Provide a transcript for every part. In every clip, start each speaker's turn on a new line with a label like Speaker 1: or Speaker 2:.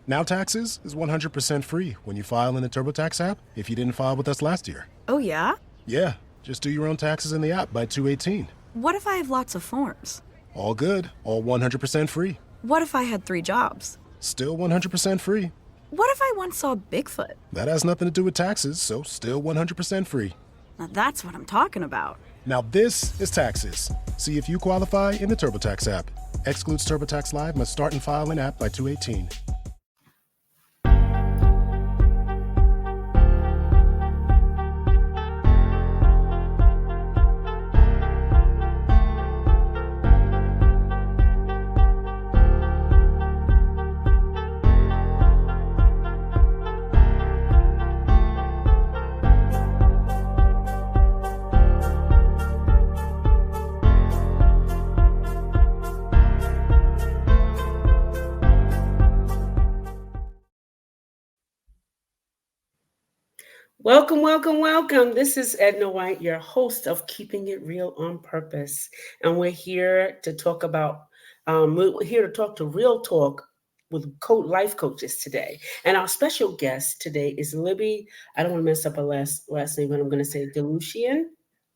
Speaker 1: Now Taxes is 100% free when you file in the TurboTax app if you didn't file with us last year.
Speaker 2: Oh, yeah?
Speaker 1: Yeah, just do your own taxes in the app by 2/18.
Speaker 2: What if I have lots of forms?
Speaker 1: All good, all 100% free.
Speaker 2: What if I had 3 jobs?
Speaker 1: Still 100% free.
Speaker 2: What if I once saw Bigfoot?
Speaker 1: That has nothing to do with taxes, so still 100% free.
Speaker 2: Now that's what I'm talking about.
Speaker 1: Now this is Taxes. See if you qualify in the TurboTax app. Excludes TurboTax Live, must start and file in app by 2/18.
Speaker 3: Welcome, welcome, welcome. This is Edna White, your host of Keeping It Real on Purpose. And we're here to talk about, we're here to talk to real talk with life coaches today. And our special guest today is Libby. I don't want to mess up her last name, but I'm going to say DeLucien.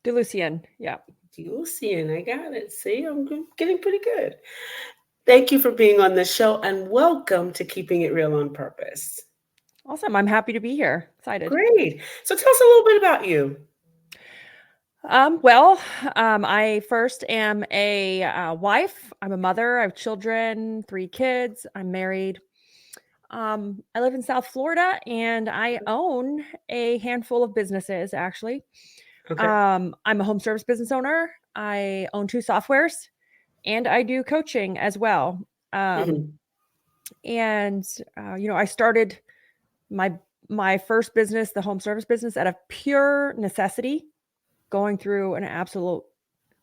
Speaker 4: DeLucien, yeah.
Speaker 3: DeLucien, I got it. See, I'm getting pretty good. Thank you for being on the show and welcome to Keeping It Real on Purpose.
Speaker 4: Awesome. I'm happy to be here. Excited.
Speaker 3: Great. So tell us a little bit about you.
Speaker 4: I first am a wife. I'm a mother. I have children, 3 kids. I'm married. I live in South Florida and I own a handful of businesses, actually.
Speaker 3: Okay.
Speaker 4: I'm a home service business owner. I own 2 softwares and I do coaching as well. I started my first business, the home service business, out of pure necessity, going through an absolute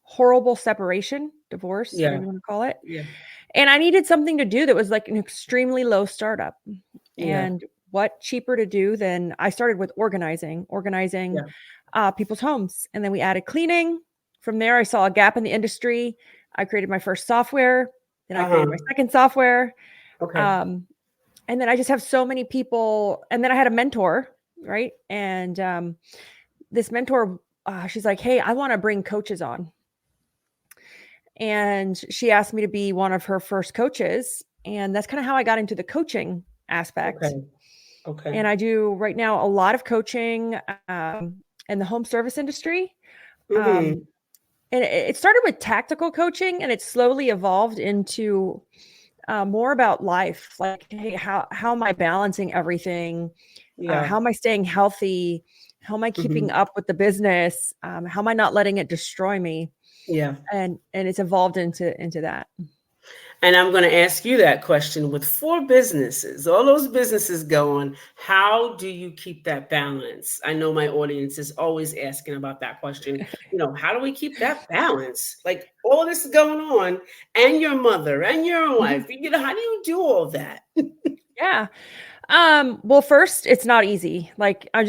Speaker 4: horrible separation, divorce, whatever you want to call it.
Speaker 3: Yeah.
Speaker 4: And I needed something to do that was like an extremely low startup.
Speaker 3: Yeah.
Speaker 4: And what cheaper to do than I started with organizing people's homes. And then we added cleaning. From there, I saw a gap in the industry. I created my first software. Then I created my second software.
Speaker 3: Okay.
Speaker 4: And then I just have so many people. And then I had a mentor, right? And this mentor, she's like, hey, I want to bring coaches on. And she asked me to be one of her first coaches. And that's kind of how I got into the coaching aspect.
Speaker 3: Okay.
Speaker 4: And I do right now a lot of coaching in the home service industry. And it started with tactical coaching and it slowly evolved into more about life, like, hey, how am I balancing everything? How am I staying healthy? How am I keeping up with the business? How am I not letting it destroy me?
Speaker 3: Yeah.
Speaker 4: And it's evolved into that.
Speaker 3: And I'm going to ask you that question with 4 businesses, all those businesses going, how do you keep that balance? I know my audience is always asking about that question. How do we keep that balance? Like all this is going on and your mother and your wife, how do you do all that?
Speaker 4: Yeah. Well, first, it's not easy. Like, I'm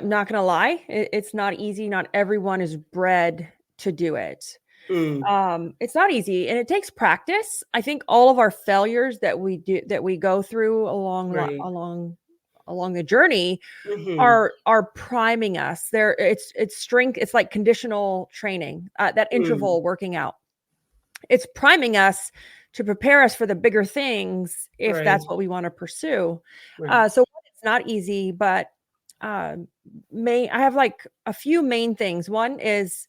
Speaker 4: not gonna lie. It's not easy. Not everyone is bred to do it. It's not easy and it takes practice. I think all of our failures that we go through along the journey are priming us. It's strength. It's like conditional training, that interval working out. It's priming us to prepare us for the bigger things if that's what we want to pursue. So it's not easy, but I have like a few main things. One is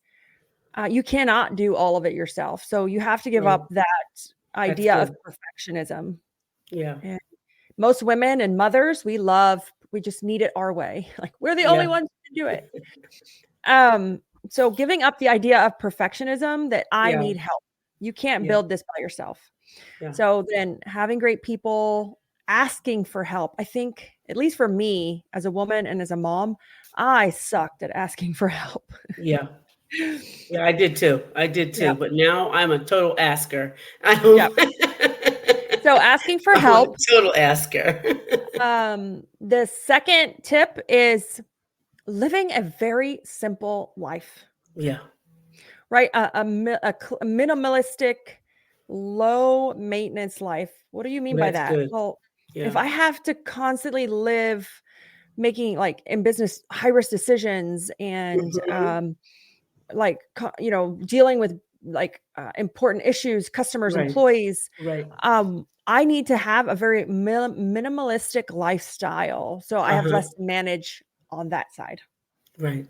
Speaker 4: you cannot do all of it yourself. So you have to give up that idea of perfectionism.
Speaker 3: Yeah.
Speaker 4: And most women and mothers, we just need it our way. Like we're the only ones who can do it. So giving up the idea of perfectionism that I need help. You can't build this by yourself.
Speaker 3: Yeah.
Speaker 4: So then having great people, asking for help. I think, at least for me as a woman and as a mom, I sucked at asking for help.
Speaker 3: Yeah. Yeah, I did too.
Speaker 4: Yeah.
Speaker 3: But now I'm a total asker.
Speaker 4: So asking for help.
Speaker 3: Total asker.
Speaker 4: The second tip is living a very simple life.
Speaker 3: Yeah.
Speaker 4: Right. A minimalistic, low maintenance life. What do you mean by that?
Speaker 3: Good.
Speaker 4: Well, If I have to constantly live making like in business high risk decisions and dealing with like important issues, customers,
Speaker 3: Right.
Speaker 4: employees,
Speaker 3: Right.
Speaker 4: I need to have a very minimalistic lifestyle, so I have less to manage on that side.
Speaker 3: Right.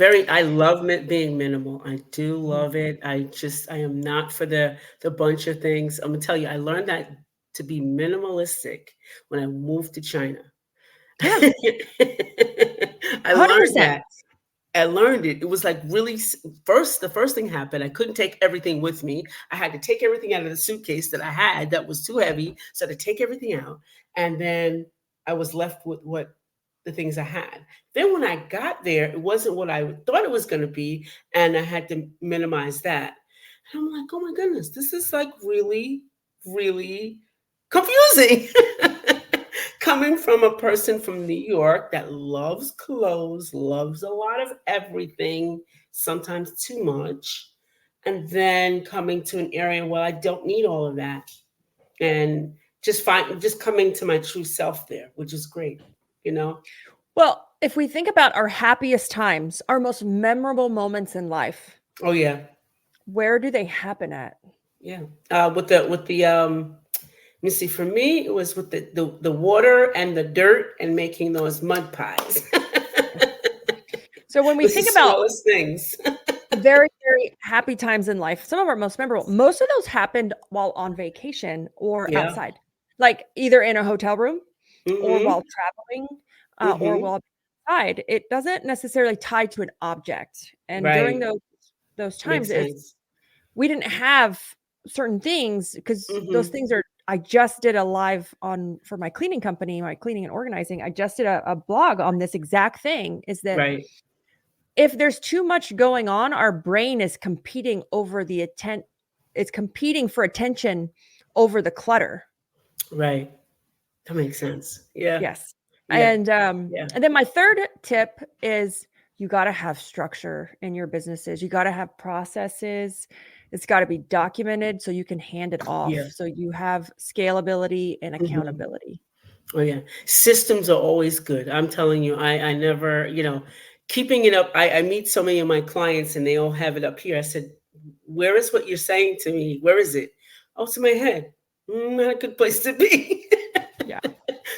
Speaker 3: I love being minimal. I do love it. I am not for the bunch of things. I'm gonna tell you, I learned that to be minimalistic when I moved to China.
Speaker 4: Yeah,
Speaker 3: I learned
Speaker 4: 100%.
Speaker 3: that. I learned it. It was like really the first thing happened. I couldn't take everything with me. I had to take everything out of the suitcase that I had that was too heavy. So to take everything out. And then I was left with the things I had. Then when I got there, it wasn't what I thought it was going to be. And I had to minimize that. And I'm like, oh my goodness, this is like really, really confusing. Coming from a person from New York that loves clothes, loves a lot of everything, sometimes too much, and then coming to an area where I don't need all of that, and just coming to my true self there, which is great, you know?
Speaker 4: Well, if we think about our happiest times, our most memorable moments in life,
Speaker 3: Oh yeah,
Speaker 4: where do they happen at?
Speaker 3: yeah. With the let me see. For me, it was with the water and the dirt and making those mud pies.
Speaker 4: So when we
Speaker 3: It's
Speaker 4: think
Speaker 3: the
Speaker 4: about
Speaker 3: smallest things.
Speaker 4: very, very happy times in life, some of our most memorable, most of those happened while on vacation or
Speaker 3: Yeah.
Speaker 4: outside, like either in a hotel room or
Speaker 3: Mm-hmm.
Speaker 4: while traveling or while outside. It doesn't necessarily tie to an object. And during
Speaker 3: Right.
Speaker 4: those times,
Speaker 3: Makes sense.
Speaker 4: we didn't have certain things because those
Speaker 3: Mm-hmm.
Speaker 4: things are. I just did a live for my cleaning company, my cleaning and organizing. I just did a blog on this exact thing. Is that
Speaker 3: Right.
Speaker 4: if there's too much going on, our brain is competing over it's competing for attention over the clutter.
Speaker 3: Right. That makes sense. Yeah.
Speaker 4: Yes.
Speaker 3: Yeah.
Speaker 4: And
Speaker 3: Yeah.
Speaker 4: then my third tip is you got to have structure in your businesses. You got to have processes. It's got to be documented so you can hand it off.
Speaker 3: Yeah.
Speaker 4: So you have scalability and
Speaker 3: Mm-hmm.
Speaker 4: accountability.
Speaker 3: Oh yeah. Systems are always good. I'm telling you, I never, keeping it up. I meet so many of my clients and they all have it up here. I said, where is what you're saying to me? Where is it? Oh, it's in my head. Not a good place to be.
Speaker 4: Yeah.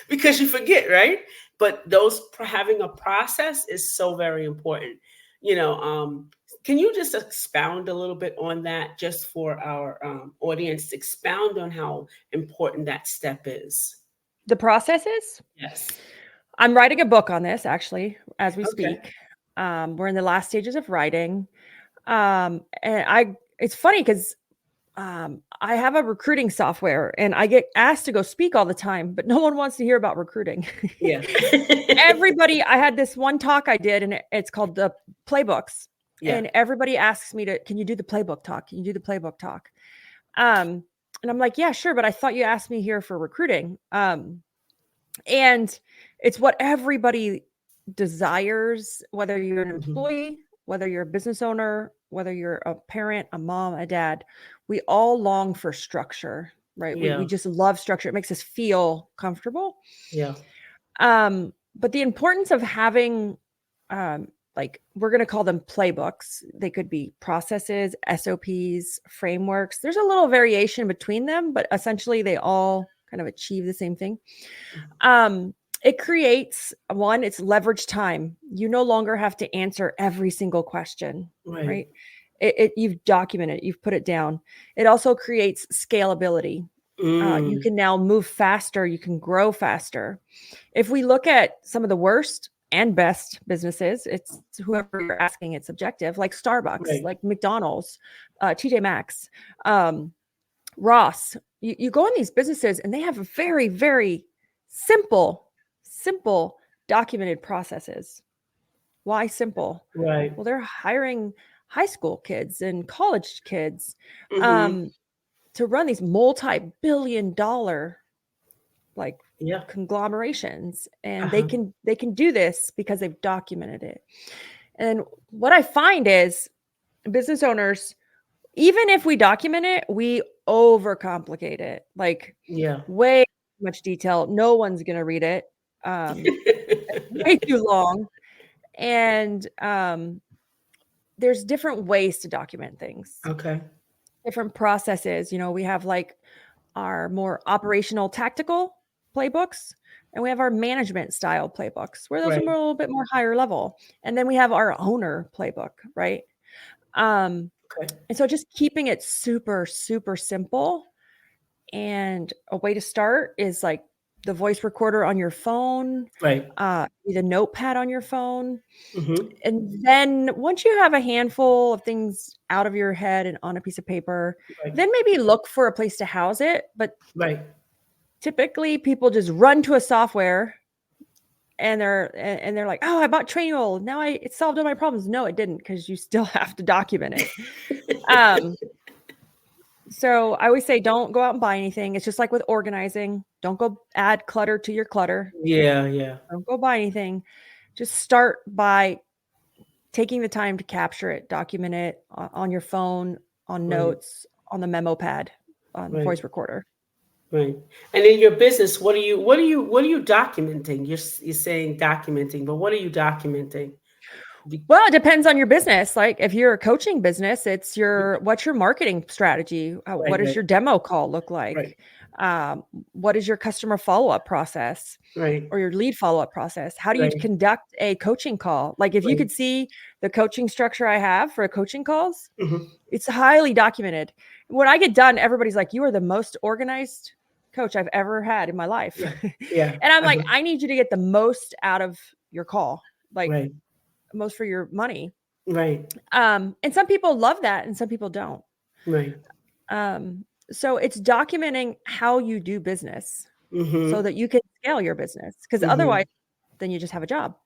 Speaker 3: Because you forget, right? But having a process is so very important. Can you just expound a little bit on that, just for our audience? Expound on how important that step is.
Speaker 4: The processes.
Speaker 3: Yes.
Speaker 4: I'm writing a book on this actually as we
Speaker 3: Okay.
Speaker 4: speak. We're in the last stages of writing. It's funny because I have a recruiting software and I get asked to go speak all the time, but no one wants to hear about recruiting.
Speaker 3: Yeah.
Speaker 4: I had this one talk I did and it's called the playbooks.
Speaker 3: Yeah.
Speaker 4: And everybody asks me can you do the playbook talk? Can you do the playbook talk? And I'm like, yeah, sure. But I thought you asked me here for recruiting. And it's what everybody desires, whether you're an employee, whether you're a business owner, whether you're a parent, a mom, a dad, we all long for structure, right?
Speaker 3: Yeah.
Speaker 4: We just love structure. It makes us feel comfortable.
Speaker 3: Yeah.
Speaker 4: But the importance of having, we're going to call them playbooks. They could be processes, SOPs, frameworks. There's a little variation between them, but essentially they all kind of achieve the same thing. It creates it's leverage time. You no longer have to answer every single question, right? You've documented it, you've put it down. It also creates scalability. You can now move faster. You can grow faster. If we look at some of the worst and best businesses, it's whoever you're asking, it's subjective, like Starbucks, like McDonald's, TJ Maxx, Ross. You go in these businesses and they have a very, very simple documented processes. Why simple?
Speaker 3: Right.
Speaker 4: Well, they're hiring high school kids and college kids to run these multi-billion-dollar conglomerations, and they can do this because they've documented it. And what I find is business owners, even if we document it, we overcomplicate it, way much detail. No one's going to read it. It's way too long. And there's different ways to document things.
Speaker 3: Okay.
Speaker 4: Different processes. We have like our more operational tactical playbooks, and we have our management style playbooks where those are a little bit more higher level. And then we have our owner playbook, right? And so just keeping it super, super simple. And a way to start is like the voice recorder on your phone, the notepad on your phone. And then once you have a handful of things out of your head and on a piece of paper, then maybe look for a place to house it. But typically people just run to a software and they're like, oh, I bought Trainual. Now it solved all my problems. No, it didn't, because you still have to document it. So I always say, don't go out and buy anything. It's just like with organizing. Don't go add clutter to your clutter.
Speaker 3: Yeah.
Speaker 4: Don't go buy anything. Just start by taking the time to capture it, document it on your phone, on notes, on the memo pad, on the voice recorder.
Speaker 3: Right. And in your business, what are you documenting? You're saying documenting, but what are you documenting?
Speaker 4: Well, it depends on your business. Like if you're a coaching business, it's what's your marketing strategy? What does your demo call look like? What is your customer follow-up process? Or your lead follow-up process? How do you conduct a coaching call? Like if you could see the coaching structure I have for coaching calls, it's highly documented. When I get done, everybody's like, you are the most organized coach I've ever had in my life. And I'm like, I need you to get the most out of your call. Like most for your money. And some people love that and some people don't. So it's documenting how you do business so that you can scale your business. Because otherwise, then you just have a job.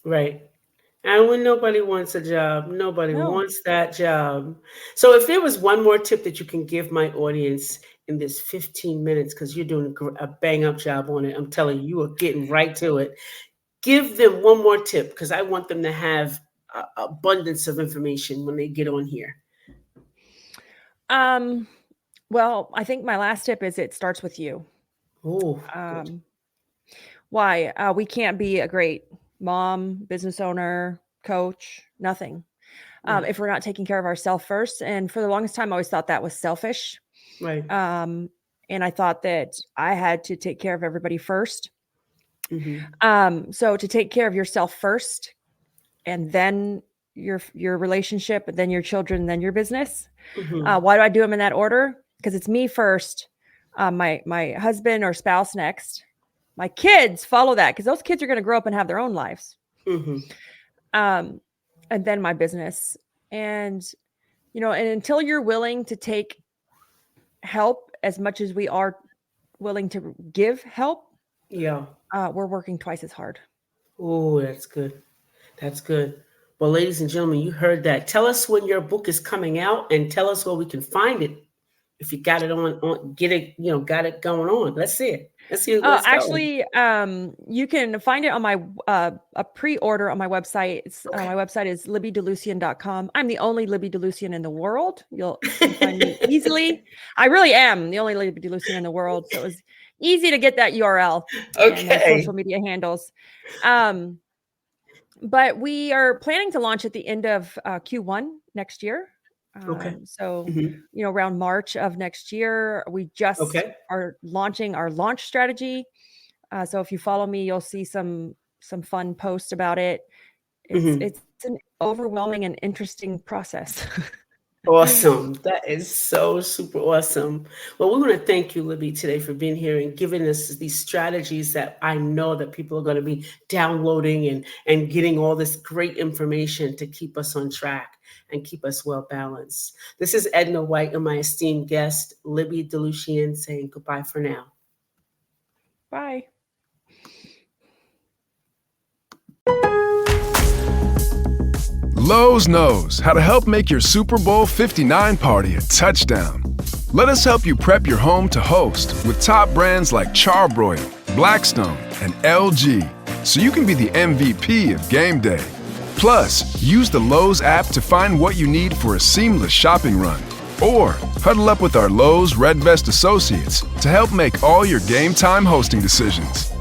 Speaker 3: And when nobody wants a job, nobody wants that job. So if there was one more tip that you can give my audience in this 15 minutes, because you're doing a bang up job on it, I'm telling you, you are getting right to it. Give them one more tip, because I want them to have abundance of information when they get on here.
Speaker 4: Well, I think my last tip is it starts with you. Why? We can't be a great mom, business owner, coach, nothing. If we're not taking care of ourselves first. And for the longest time, I always thought that was selfish. And I thought that I had to take care of everybody first. So to take care of yourself first, and then your relationship, then your children, then your business. Why do I do them in that order? Because it's me first, my husband or spouse next. My kids follow that, because those kids are going to grow up and have their own lives. And then my business. And, and until you're willing to take help as much as we are willing to give help, we're working twice as hard.
Speaker 3: Oh, that's good. That's good. Well, ladies and gentlemen, you heard that. Tell us when your book is coming out, and tell us where we can find it. If you got it got it going on. Let's see it. Let's see it.
Speaker 4: Actually, you can find it on my a pre-order on my website. My website is LibbyDeLucien.com. I'm the only Libby DeLucien in the world. You'll find me easily. I really am the only Libby DeLucien in the world. So it was easy to get that URL. And social media handles. But we are planning to launch at the end of Q1 next year. So, around March of next year, we just are launching our launch strategy. So if you follow me, you'll see some fun posts about it. It's an overwhelming and interesting process.
Speaker 3: Awesome. That is so super awesome. Well, we want to thank you, Libby, today for being here and giving us these strategies that I know that people are going to be downloading and getting all this great information to keep us on track and keep us well balanced. This is Edna White and my esteemed guest, Libby DeLucien, saying goodbye for now.
Speaker 4: Bye.
Speaker 5: Lowe's knows how to help make your Super Bowl 59 party a touchdown. Let us help you prep your home to host with top brands like Charbroil, Blackstone, and LG, so you can be the MVP of game day. Plus, use the Lowe's app to find what you need for a seamless shopping run. Or huddle up with our Lowe's Red Vest associates to help make all your game time hosting decisions.